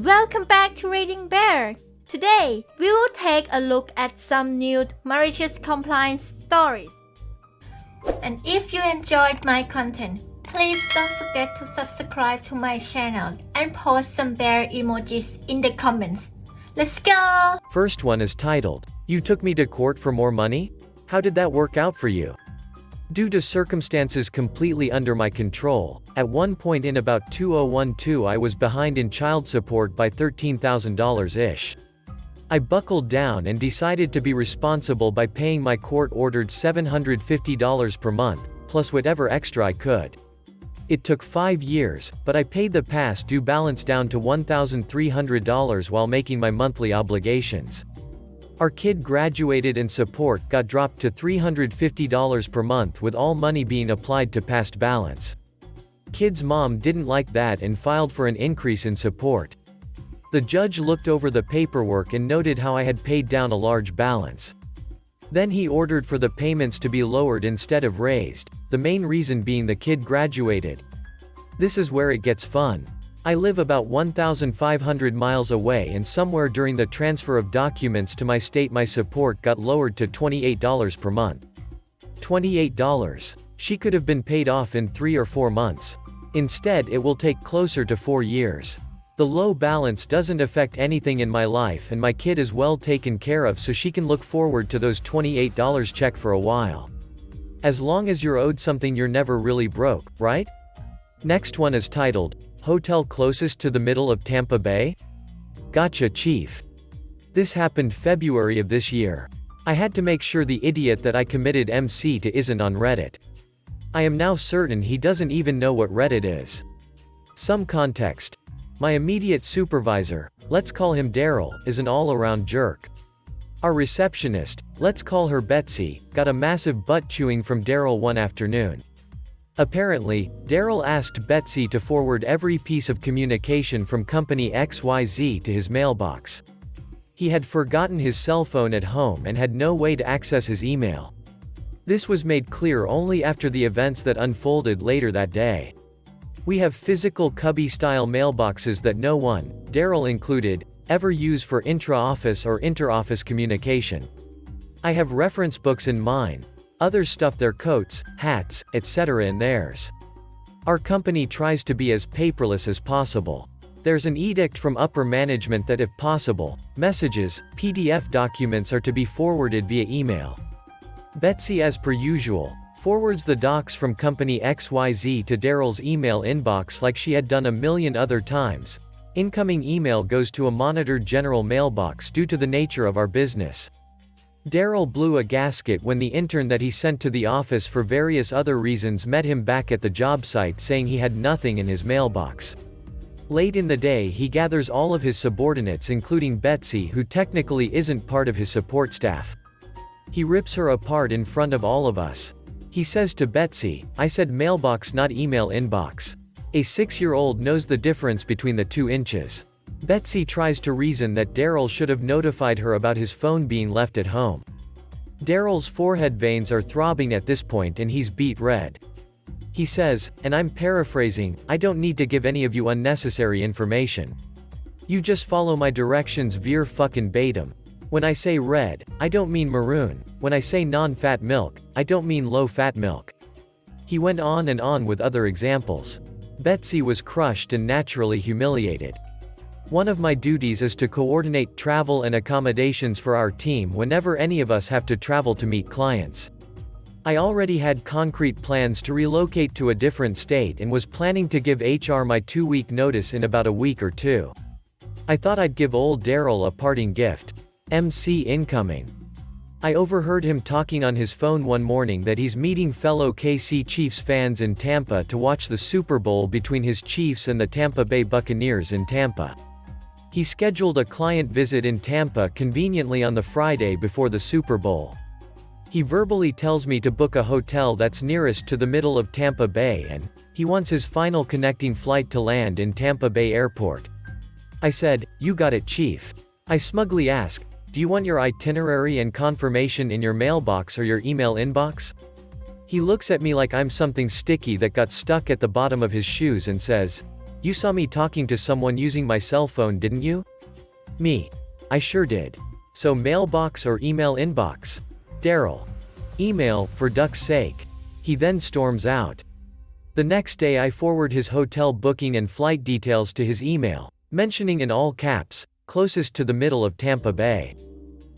Welcome back to Reading Bear. Today, we will take a look at some new malicious compliance stories. And if you enjoyed my content, please don't forget to subscribe to my channel and post some bear emojis in the comments. Let's go! First one is titled, "You took me to court for more money? How did that work out for you?" Due to circumstances completely under my control, at one point in about 2012 I was behind in child support by $13,000-ish. I buckled down and decided to be responsible by paying my court-ordered $750 per month, plus whatever extra I could. It took 5 years, but I paid the past due balance down to $1,300 while making my monthly obligations. Our kid graduated and support got dropped to $350 per month with all money being applied to past balance. Kid's mom didn't like that and filed for an increase in support. The judge looked over the paperwork and noted how I had paid down a large balance. Then he ordered for the payments to be lowered instead of raised, the main reason being the kid graduated. This is where it gets fun. I live about 1,500 miles away and somewhere during the transfer of documents to my state my support got lowered to $28 per month. $28. She could have been paid off in 3 or 4 months. Instead it will take closer to 4 years. The low balance doesn't affect anything in my life and my kid is well taken care of, so she can look forward to those $28 check for a while. As long as you're owed something you're never really broke, right? Next one is titled, "Hotel closest to the middle of Tampa Bay? Gotcha, Chief." This happened February of this year. I had to make sure the idiot that I committed MC to isn't on Reddit. I am now certain he doesn't even know what Reddit is. Some context. My immediate supervisor, let's call him Daryl, is an all-around jerk. Our receptionist, let's call her Betsy, got a massive butt chewing from Daryl one afternoon. Apparently, Daryl asked Betsy to forward every piece of communication from company XYZ to his mailbox. He had forgotten his cell phone at home and had no way to access his email. This was made clear only after the events that unfolded later that day. We have physical cubby-style mailboxes that no one, Daryl included, ever use for intra-office or inter-office communication. I have reference books in mine. Others stuff their coats, hats, etc. in theirs. Our company tries to be as paperless as possible. There's an edict from upper management that if possible, messages, PDF documents are to be forwarded via email. Betsy, as per usual, forwards the docs from company XYZ to Daryl's email inbox like she had done a million other times. Incoming email goes to a monitored general mailbox due to the nature of our business. Daryl blew a gasket when the intern that he sent to the office for various other reasons met him back at the job site saying he had nothing in his mailbox. Late in the day he gathers all of his subordinates including Betsy, who technically isn't part of his support staff. He rips her apart in front of all of us. He says to Betsy, "I said mailbox, not email inbox." A 6-year-old knows the difference between the 2 inches. Betsy tries to reason that Daryl should have notified her about his phone being left at home. Daryl's forehead veins are throbbing at this point and he's beet red. He says, and I'm paraphrasing, "I don't need to give any of you unnecessary information. You just follow my directions verbatim. When I say red, I don't mean maroon. When I say non-fat milk, I don't mean low-fat milk." He went on and on with other examples. Betsy was crushed and naturally humiliated. One of my duties is to coordinate travel and accommodations for our team whenever any of us have to travel to meet clients. I already had concrete plans to relocate to a different state and was planning to give HR my 2-week notice in about a week or 2. I thought I'd give old Daryl a parting gift. MC incoming. I overheard him talking on his phone one morning that he's meeting fellow KC Chiefs fans in Tampa to watch the Super Bowl between his Chiefs and the Tampa Bay Buccaneers in Tampa. He scheduled a client visit in Tampa conveniently on the Friday before the Super Bowl. He verbally tells me to book a hotel that's nearest to the middle of Tampa Bay and he wants his final connecting flight to land in Tampa Bay Airport. I said, "You got it, Chief." I smugly ask, "Do you want your itinerary and confirmation in your mailbox or your email inbox?" He looks at me like I'm something sticky that got stuck at the bottom of his shoes and says, You saw me talking to someone using my cell phone, didn't you? Me. I sure did. So mailbox or email inbox? Daryl. Email, for duck's sake. He then storms out. The next day I forward his hotel booking and flight details to his email, mentioning in all caps, closest to the middle of Tampa Bay.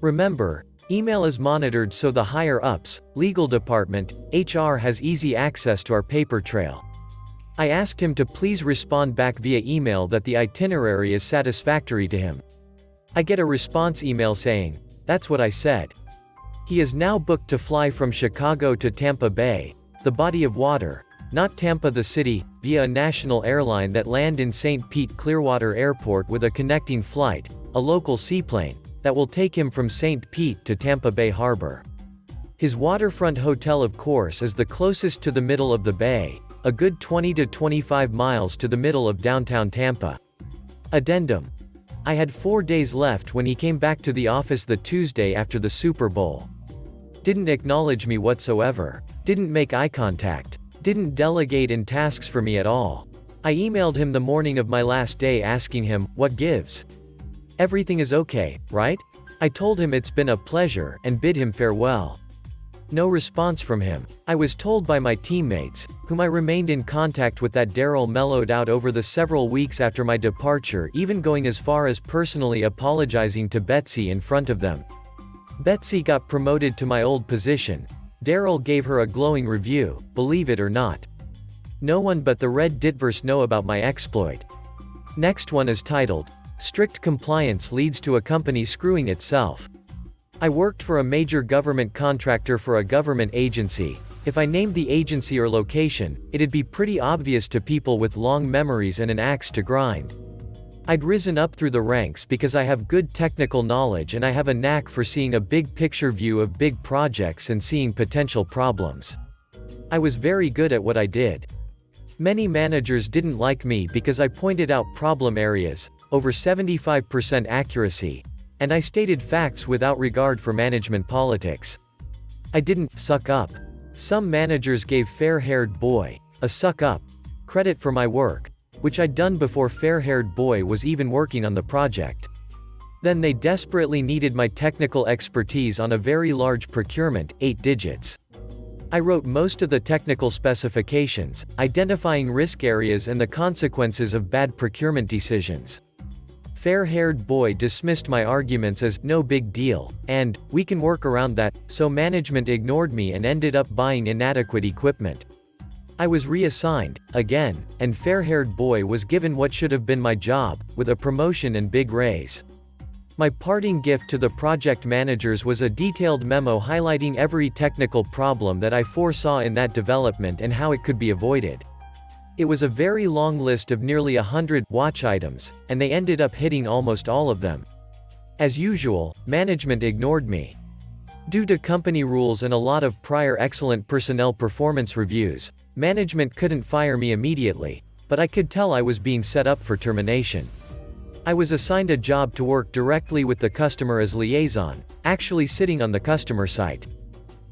Remember, email is monitored so the higher-ups, legal department, HR has easy access to our paper trail. I asked him to please respond back via email that the itinerary is satisfactory to him. I get a response email saying, "That's what I said." He is now booked to fly from Chicago to Tampa Bay, the body of water, not Tampa the city, via a national airline that land in St. Pete Clearwater Airport with a connecting flight, a local seaplane, that will take him from St. Pete to Tampa Bay Harbor. His waterfront hotel, of course, is the closest to the middle of the bay, a good 20 to 25 miles to the middle of downtown Tampa. Addendum. I had 4 days left when he came back to the office the Tuesday after the Super Bowl. Didn't acknowledge me whatsoever. Didn't make eye contact. Didn't delegate in tasks for me at all. I emailed him the morning of my last day asking him, "What gives? Everything is okay, right?" I told him it's been a pleasure and bid him farewell. No response from him. I was told by my teammates, whom I remained in contact with, that Daryl mellowed out over the several weeks after my departure, even going as far as personally apologizing to Betsy in front of them. Betsy got promoted to my old position. Daryl gave her a glowing review, believe it or not. No one but the Red Ditverse know about my exploit. Next one is titled, "Strict Compliance Leads to a Company Screwing Itself." I worked for a major government contractor for a government agency. If I named the agency or location, it'd be pretty obvious to people with long memories and an axe to grind. I'd risen up through the ranks because I have good technical knowledge and I have a knack for seeing a big picture view of big projects and seeing potential problems. I was very good at what I did. Many managers didn't like me because I pointed out problem areas, over 75% accuracy, and I stated facts without regard for management politics. I didn't suck up. Some managers gave fair-haired boy, a suck up, credit for my work, which I'd done before fair-haired boy was even working on the project. Then they desperately needed my technical expertise on a very large procurement, 8 digits. I wrote most of the technical specifications, identifying risk areas and the consequences of bad procurement decisions. Fair-haired boy dismissed my arguments as no big deal, and we can work around that, so management ignored me and ended up buying inadequate equipment. I was reassigned, again, and fair-haired boy was given what should have been my job, with a promotion and big raise. My parting gift to the project managers was a detailed memo highlighting every technical problem that I foresaw in that development and how it could be avoided. It was a very long list of nearly 100 watch items, and they ended up hitting almost all of them. As usual, management ignored me. Due to company rules and a lot of prior excellent personnel performance reviews, management couldn't fire me immediately, but I could tell I was being set up for termination. I was assigned a job to work directly with the customer as liaison, actually sitting on the customer site.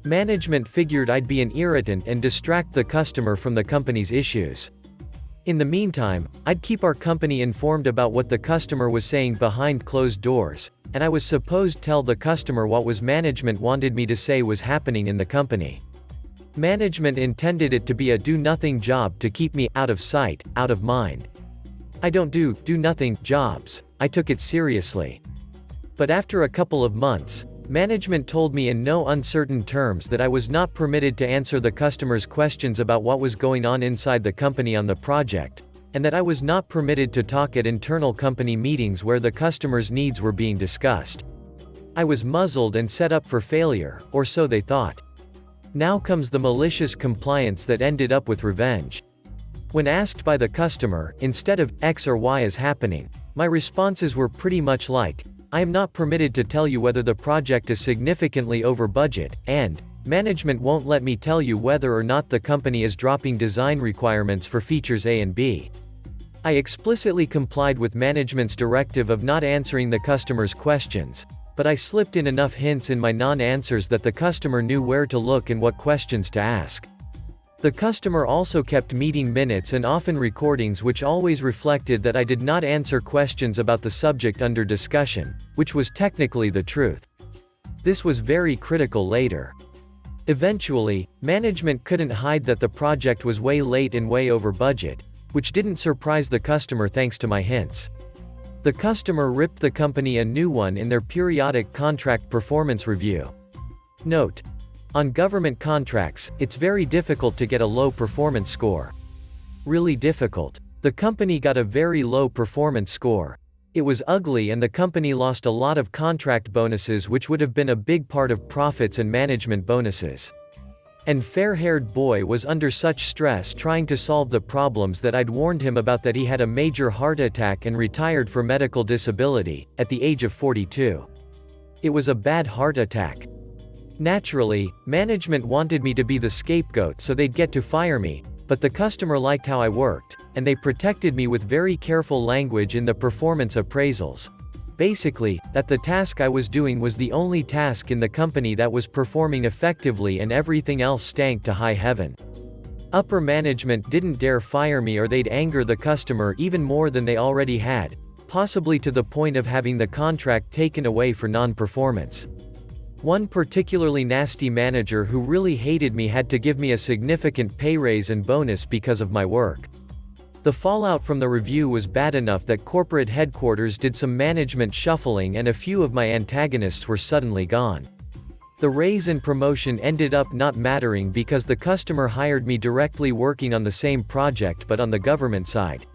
Management figured I'd be an irritant and distract the customer from the company's issues. In the meantime, I'd keep our company informed about what the customer was saying behind closed doors, and I was supposed to tell the customer what was management wanted me to say was happening in the company. Management intended it to be a do-nothing job to keep me out of sight, out of mind. I don't do nothing jobs. I took it seriously. But after a couple of months, management told me in no uncertain terms that I was not permitted to answer the customer's questions about what was going on inside the company on the project, and that I was not permitted to talk at internal company meetings where the customer's needs were being discussed. I was muzzled and set up for failure, or so they thought. Now comes the malicious compliance that ended up with revenge. When asked by the customer, instead of X or Y is happening, my responses were pretty much like, I am not permitted to tell you whether the project is significantly over budget, and management won't let me tell you whether or not the company is dropping design requirements for features A and B. I explicitly complied with management's directive of not answering the customer's questions, but I slipped in enough hints in my non-answers that the customer knew where to look and what questions to ask. The customer also kept meeting minutes and often recordings which always reflected that I did not answer questions about the subject under discussion, which was technically the truth. This was very critical later. Eventually, management couldn't hide that the project was way late and way over budget, which didn't surprise the customer thanks to my hints. The customer ripped the company a new one in their periodic contract performance review. Note: on government contracts, it's very difficult to get a low performance score. Really difficult. The company got a very low performance score. It was ugly and the company lost a lot of contract bonuses which would have been a big part of profits and management bonuses. And fair-haired boy was under such stress trying to solve the problems that I'd warned him about that he had a major heart attack and retired for medical disability, at the age of 42. It was a bad heart attack. Naturally, management wanted me to be the scapegoat so they'd get to fire me, but the customer liked how I worked, and they protected me with very careful language in the performance appraisals. Basically, that the task I was doing was the only task in the company that was performing effectively and everything else stank to high heaven. Upper management didn't dare fire me or they'd anger the customer even more than they already had, possibly to the point of having the contract taken away for non-performance. One particularly nasty manager who really hated me had to give me a significant pay raise and bonus because of my work. The fallout from the review was bad enough that corporate headquarters did some management shuffling and a few of my antagonists were suddenly gone. The raise and promotion ended up not mattering because the customer hired me directly working on the same project but on the government side.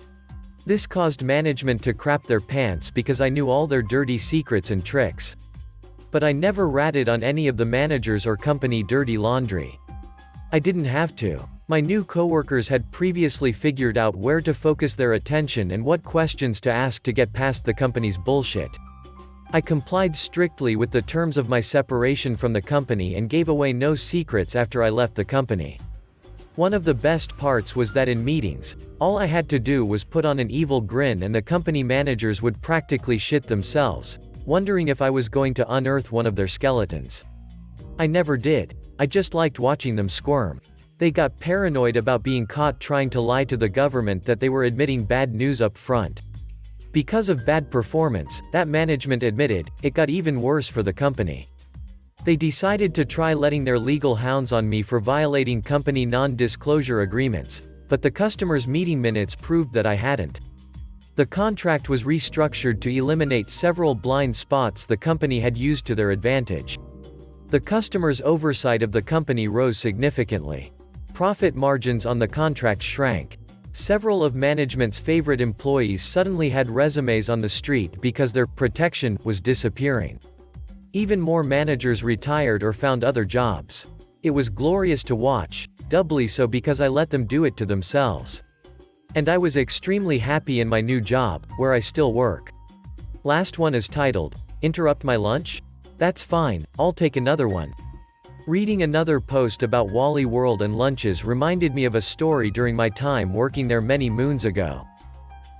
This caused management to crap their pants because I knew all their dirty secrets and tricks. But I never ratted on any of the managers or company dirty laundry. I didn't have to. My new coworkers had previously figured out where to focus their attention and what questions to ask to get past the company's bullshit. I complied strictly with the terms of my separation from the company and gave away no secrets after I left the company. One of the best parts was that in meetings, all I had to do was put on an evil grin and the company managers would practically shit themselves, wondering if I was going to unearth one of their skeletons. I never did. I just liked watching them squirm. They got paranoid about being caught trying to lie to the government that they were admitting bad news up front. Because of bad performance, that management admitted, it got even worse for the company. They decided to try letting their legal hounds on me for violating company non-disclosure agreements, but the customer's meeting minutes proved that I hadn't. The contract was restructured to eliminate several blind spots the company had used to their advantage. The customer's oversight of the company rose significantly. Profit margins on the contract shrank. Several of management's favorite employees suddenly had resumes on the street because their protection was disappearing. Even more managers retired or found other jobs. It was glorious to watch, doubly so because I let them do it to themselves. And I was extremely happy in my new job, where I still work. Last one is titled, "Interrupt My Lunch?" That's fine, I'll take another one. Reading another post about Wally World and lunches reminded me of a story during my time working there many moons ago.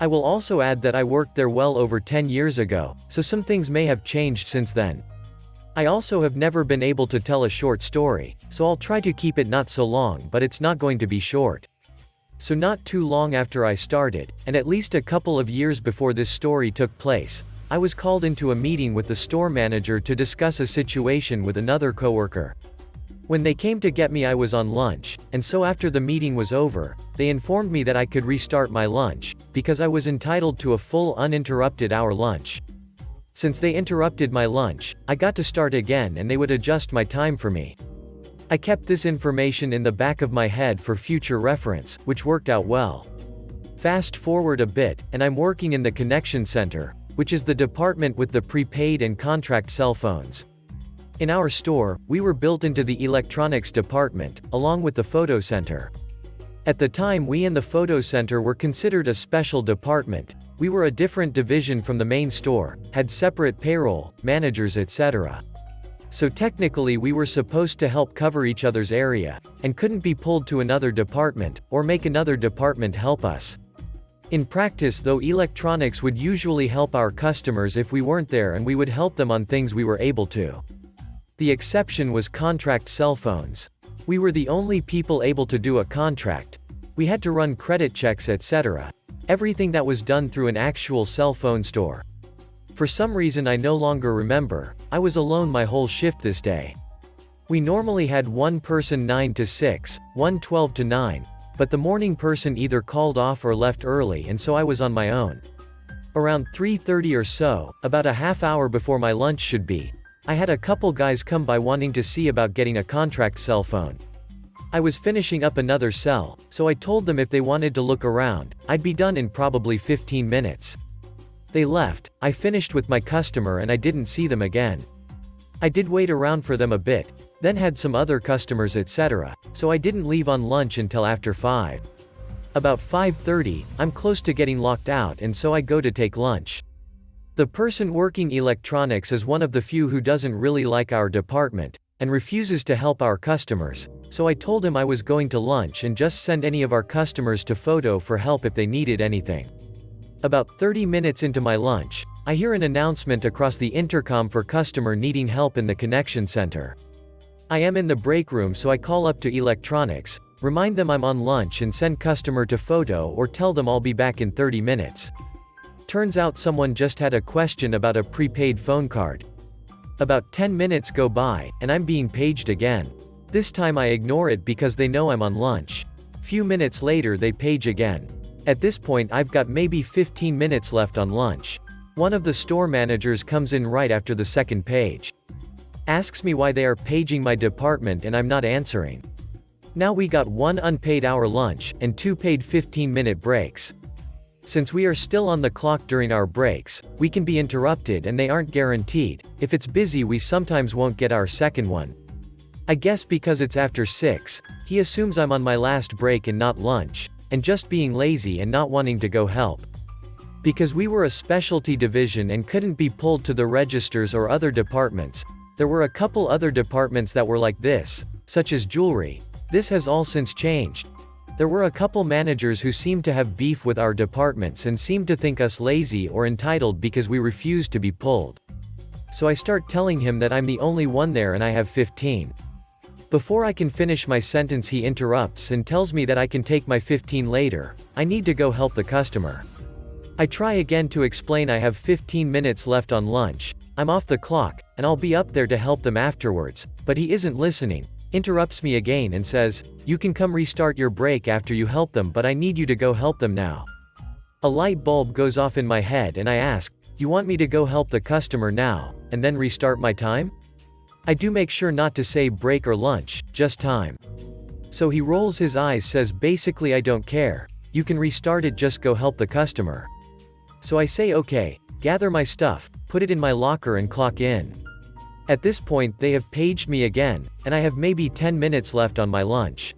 I will also add that I worked there well over 10 years ago, so some things may have changed since then. I also have never been able to tell a short story, so I'll try to keep it not so long, but it's not going to be short. So not too long after I started, and at least a couple of years before this story took place, I was called into a meeting with the store manager to discuss a situation with another coworker. When they came to get me, I was on lunch, and so after the meeting was over, they informed me that I could restart my lunch, because I was entitled to a full uninterrupted hour lunch. Since they interrupted my lunch, I got to start again and they would adjust my time for me. I kept this information in the back of my head for future reference, which worked out well. Fast forward a bit, and I'm working in the connection center, which is the department with the prepaid and contract cell phones. In our store, we were built into the electronics department, along with the photo center. At the time we and the photo center were considered a special department. We were a different division from the main store, had separate payroll, managers, etc. So technically we were supposed to help cover each other's area, and couldn't be pulled to another department, or make another department help us. In practice though, electronics would usually help our customers if we weren't there, and we would help them on things we were able to. The exception was contract cell phones. We were the only people able to do a contract. We had to run credit checks, etc. Everything that was done through an actual cell phone store. For some reason I no longer remember, I was alone my whole shift this day. We normally had one person 9 to 6, one 12 to 9, but the morning person either called off or left early, and so I was on my own. Around 3:30 or so, about a half hour before my lunch should be, I had a couple guys come by wanting to see about getting a contract cell phone. I was finishing up another cell, so I told them if they wanted to look around, I'd be done in probably 15 minutes. They left, I finished with my customer and I didn't see them again. I did wait around for them a bit, then had some other customers, etc., so I didn't leave on lunch until after 5. About 5:30, I'm close to getting locked out, and so I go to take lunch. The person working electronics is one of the few who doesn't really like our department, and refuses to help our customers, so I told him I was going to lunch and just send any of our customers to photo for help if they needed anything. About 30 minutes into my lunch, I hear an announcement across the intercom for customer needing help in the connection center. I am in the break room, so I call up to electronics, remind them I'm on lunch and send customer to photo or tell them I'll be back in 30 minutes. Turns out someone just had a question about a prepaid phone card. About 10 minutes go by, and I'm being paged again. This time I ignore it because they know I'm on lunch. Few minutes later they page again. At this point I've got maybe 15 minutes left on lunch. One of the store managers comes in right after the second page. Asks me why they are paging my department and I'm not answering. Now we got 1 unpaid hour lunch, and 2 paid 15-minute breaks. Since we are still on the clock during our breaks, we can be interrupted and they aren't guaranteed. If it's busy we sometimes won't get our second one. I guess because it's after 6, he assumes I'm on my last break and not lunch, and just being lazy and not wanting to go help. Because we were a specialty division and couldn't be pulled to the registers or other departments, there were a couple other departments that were like this, such as jewelry. This has all since changed. There were a couple managers who seemed to have beef with our departments and seemed to think us lazy or entitled because we refused to be pulled. So I start telling him that I'm the only one there and I have 15. Before I can finish my sentence he interrupts and tells me that I can take my 15 later. I need to go help the customer. I try again to explain I have 15 minutes left on lunch, I'm off the clock, and I'll be up there to help them afterwards, but he isn't listening, interrupts me again and says, "You can come restart your break after you help them, but I need you to go help them now." A light bulb goes off in my head and I ask, "You want me to go help the customer now, and then restart my time?" I do make sure not to say break or lunch, just time. So he rolls his eyes, says basically I don't care, you can restart it, just go help the customer. So I say okay, gather my stuff, put it in my locker and clock in. At this point they have paged me again, and I have maybe 10 minutes left on my lunch.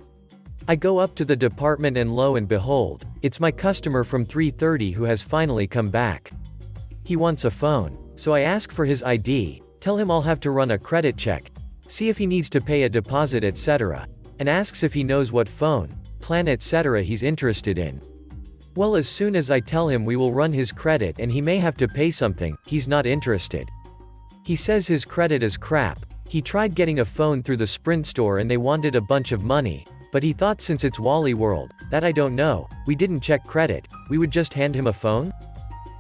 I go up to the department and lo and behold, it's my customer from 3:30 who has finally come back. He wants a phone, so I ask for his ID, tell him I'll have to run a credit check, see if he needs to pay a deposit, etc., and asks if he knows what phone, plan, etc. he's interested in. Well, as soon as I tell him we will run his credit and he may have to pay something, he's not interested. He says his credit is crap, he tried getting a phone through the Sprint store and they wanted a bunch of money, but he thought since it's Wally World, that I don't know, we didn't check credit, we would just hand him a phone?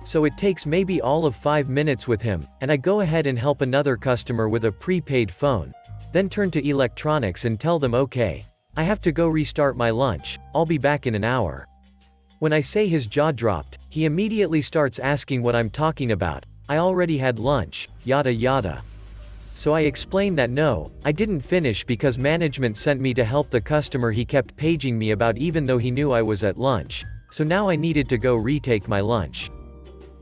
So it takes maybe all of 5 minutes with him, and I go ahead and help another customer with a prepaid phone, then turn to electronics and tell them okay, I have to go restart my lunch, I'll be back in an hour. When I say his jaw dropped, he immediately starts asking what I'm talking about, I already had lunch, yada yada. So I explained that no, I didn't finish because management sent me to help the customer he kept paging me about even though he knew I was at lunch, so now I needed to go retake my lunch.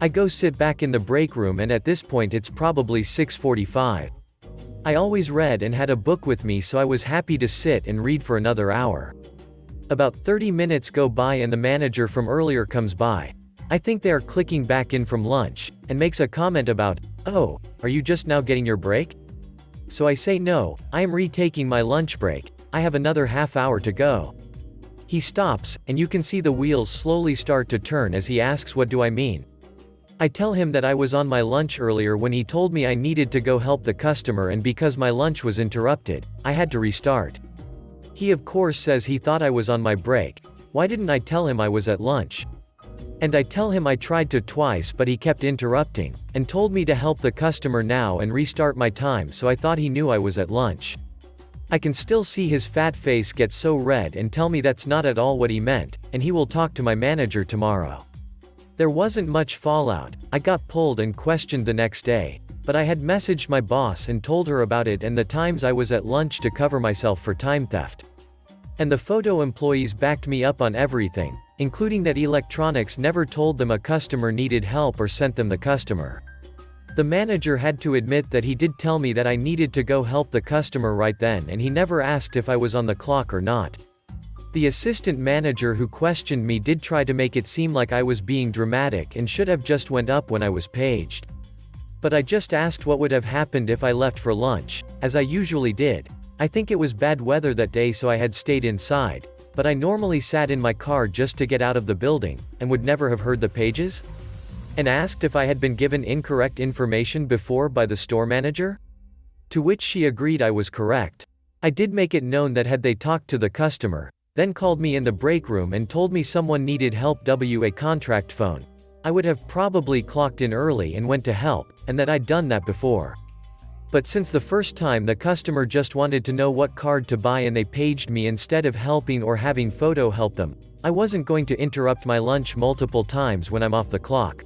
I go sit back in the break room and at this point it's probably 6:45. I always read and had a book with me, so I was happy to sit and read for another hour. About 30 minutes go by and the manager from earlier comes by. I think they are clicking back in from lunch, and makes a comment about, "Oh, are you just now getting your break?" So I say no, I am retaking my lunch break, I have another half hour to go. He stops, and you can see the wheels slowly start to turn as he asks what do I mean. I tell him that I was on my lunch earlier when he told me I needed to go help the customer, and because my lunch was interrupted, I had to restart. He of course says he thought I was on my break. Why didn't I tell him I was at lunch? And I tell him I tried to twice but he kept interrupting, and told me to help the customer now and restart my time, so I thought he knew I was at lunch. I can still see his fat face get so red and tell me that's not at all what he meant, and he will talk to my manager tomorrow. There wasn't much fallout. I got pulled and questioned the next day, but I had messaged my boss and told her about it and the times I was at lunch to cover myself for time theft. And the photo employees backed me up on everything, including that electronics never told them a customer needed help or sent them the customer. The manager had to admit that he did tell me that I needed to go help the customer right then, and he never asked if I was on the clock or not. The assistant manager who questioned me did try to make it seem like I was being dramatic and should have just went up when I was paged. But I just asked what would have happened if I left for lunch, as I usually did. I think it was bad weather that day, so I had stayed inside, but I normally sat in my car just to get out of the building, and would never have heard the pages? And asked if I had been given incorrect information before by the store manager? To which she agreed I was correct. I did make it known that had they talked to the customer, then called me in the break room and told me someone needed help via a contract phone, I would have probably clocked in early and went to help, and that I'd done that before. But since the first time the customer just wanted to know what card to buy and they paged me instead of helping or having photo help them, I wasn't going to interrupt my lunch multiple times when I'm off the clock.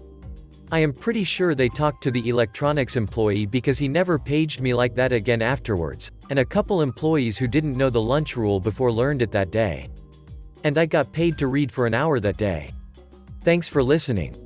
I am pretty sure they talked to the electronics employee because he never paged me like that again afterwards, and a couple employees who didn't know the lunch rule before learned it that day. And I got paid to read for an hour that day. Thanks for listening.